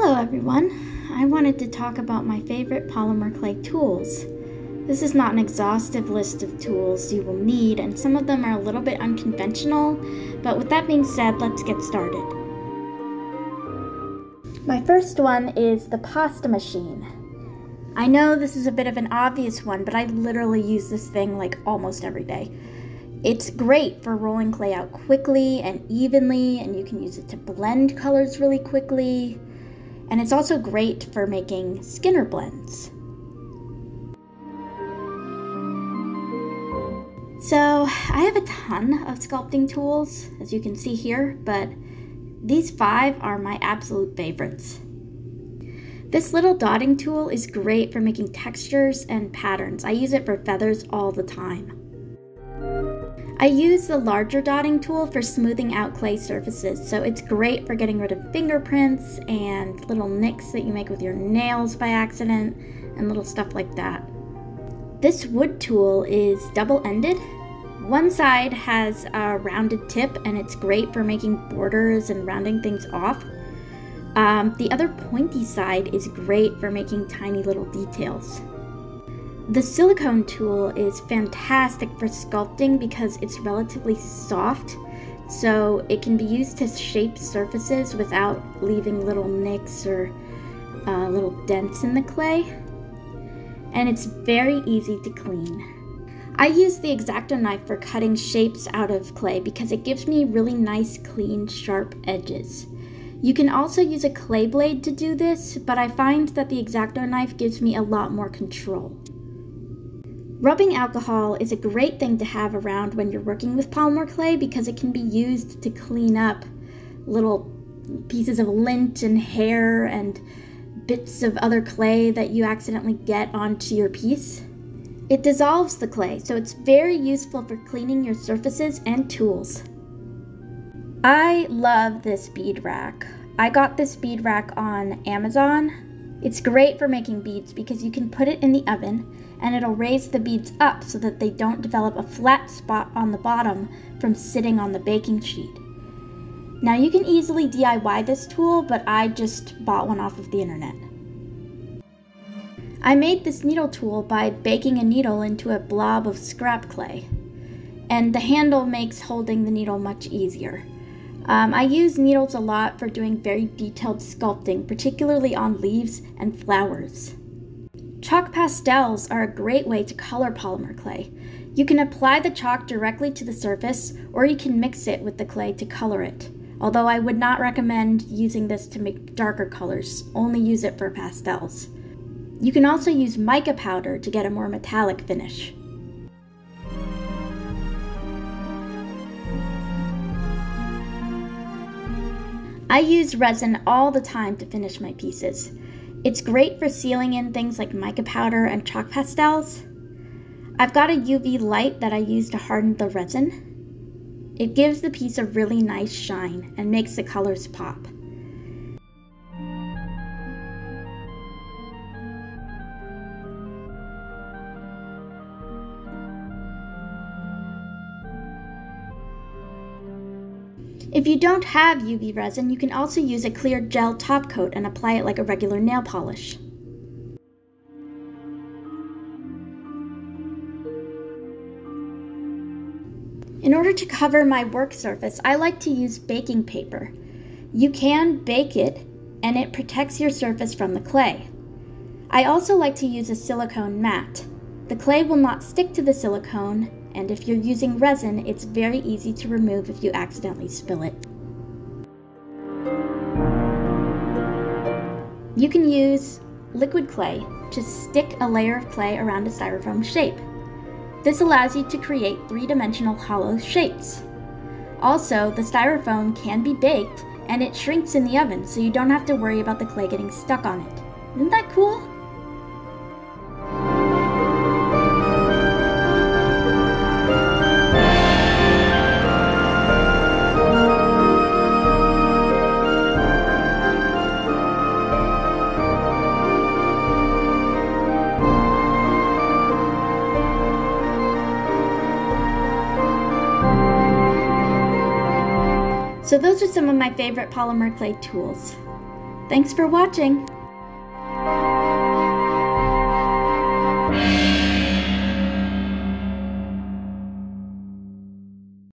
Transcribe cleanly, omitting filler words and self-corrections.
Hello everyone, I wanted to talk about my favorite polymer clay tools. This is not an exhaustive list of tools you will need, and some of them are a little bit unconventional, but with that being said, let's get started. My first one is the pasta machine. I know this is a bit of an obvious one, but I literally use this thing like almost every day. It's great for rolling clay out quickly and evenly, and you can use it to blend colors really quickly. And it's also great for making Skinner blends. So I have a ton of sculpting tools, as you can see here, but these 5 are my absolute favorites. This little dotting tool is great for making textures and patterns. I use it for feathers all the time. I use the larger dotting tool for smoothing out clay surfaces, so it's great for getting rid of fingerprints and little nicks that you make with your nails by accident and little stuff like that. This wood tool is double-ended. One side has a rounded tip and it's great for making borders and rounding things off. The other pointy side is great for making tiny little details. The silicone tool is fantastic for sculpting because it's relatively soft, so it can be used to shape surfaces without leaving little nicks or little dents in the clay. And it's very easy to clean. I use the X-Acto knife for cutting shapes out of clay because it gives me really nice, clean, sharp edges. You can also use a clay blade to do this, but I find that the X-Acto knife gives me a lot more control. Rubbing alcohol is a great thing to have around when you're working with polymer clay because it can be used to clean up little pieces of lint and hair and bits of other clay that you accidentally get onto your piece. It dissolves the clay, so it's very useful for cleaning your surfaces and tools. I love this bead rack. I got this bead rack on Amazon. It's great for making beads because you can put it in the oven and it'll raise the beads up so that they don't develop a flat spot on the bottom from sitting on the baking sheet. Now you can easily DIY this tool, but I just bought one off of the internet. I made this needle tool by baking a needle into a blob of scrap clay, and the handle makes holding the needle much easier. I use needles a lot for doing very detailed sculpting, particularly on leaves and flowers. Chalk pastels are a great way to color polymer clay. You can apply the chalk directly to the surface, or you can mix it with the clay to color it. Although I would not recommend using this to make darker colors, only use it for pastels. You can also use mica powder to get a more metallic finish. I use resin all the time to finish my pieces. It's great for sealing in things like mica powder and chalk pastels. I've got a UV light that I use to harden the resin. It gives the piece a really nice shine and makes the colors pop. If you don't have UV resin, you can also use a clear gel top coat and apply it like a regular nail polish. In order to cover my work surface, I like to use baking paper. You can bake it, and it protects your surface from the clay. I also like to use a silicone mat. The clay will not stick to the silicone, and if you're using resin, it's very easy to remove if you accidentally spill it. You can use liquid clay to stick a layer of clay around a styrofoam shape. This allows you to create 3-dimensional hollow shapes. Also, the styrofoam can be baked and it shrinks in the oven, so you don't have to worry about the clay getting stuck on it. Isn't that cool? So those are some of my favorite polymer clay tools. Thanks for watching!